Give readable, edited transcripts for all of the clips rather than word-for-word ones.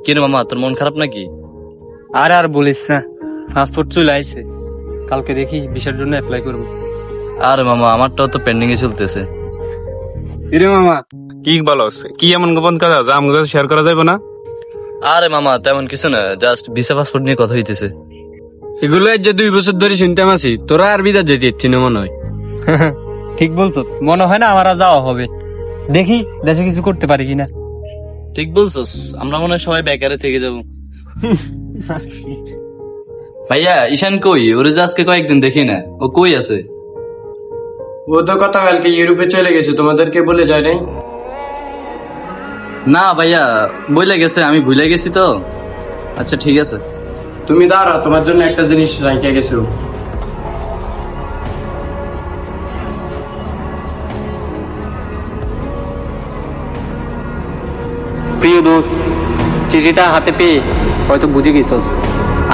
কি রে মামা, তোর মন খারাপ নাকি? আর বলিস না, পাসপোর্ট চলে আইছে। কালকে দেখি ভিসার জন্য অ্যাপ্লাই করবো। আরে মামা, আমারটাও তো পেন্ডিং এ চলতেছে। ইরে মামা, কি বলস? কি এমন গোপন কথা যা আমাকে শেয়ার করা যাবে না? আরে মামা, তেমন কিছু না, জাস্ট ভিসা পাসপোর্ট নিয়ে কথা হইতেছে। এগুলো যে 2 বছর ধরে শুনতাম আছি, তোরা আর বিদা যেতে ইচ্ছি না মনে হয়। ঠিক বলছো, মনে হয় না আমার আর যাওয়া হবে। দেখি দেশে কিছু করতে পারি কিনা। ঠিক বলছস, আমরা মনে হয় সবাই বেকারে থেকে যাবো। ভাইয়া, ঈশান কই? ওরে যে আজকে কয়েকদিন দেখি না, ও কই আছে? ও তো কথা কালকে ইউরোপে চলে গেছে, তোমাদেরকে বলে যায় নাই? না ভাইয়া, বইলে গেছে, আমি ভুলে গেছি তো। আচ্ছা ঠিক আছে। তুমি দাঁড়া, তোমার জন্য একটা জিনিস রাইখা গেছে ও। প্রিয় দোস্ত, চিঠিটা হাতে পেয়ে হয়তো বুঝে গেছস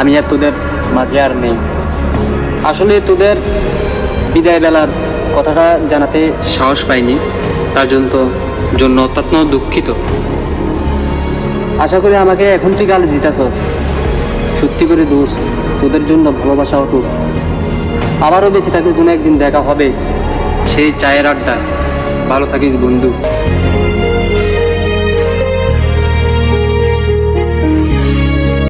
আমি আর তোদের মাঝে আর নেই। আসলে তোদের বিদায় বেলার কথাটা জানাতে সাহস পাইনি, তার জন্য অত্যন্ত দুঃখিত। আশা করি আমাকে এখন তুই গালি দিতেছস। সত্যি করে দোস্ত, তোদের জন্য ভালোবাসা অটুট। আবারও বেঁচে থাকলে কোনো একদিন দেখা হবে সেই চায়ের আড্ডা। ভালো থাকিস বন্ধু।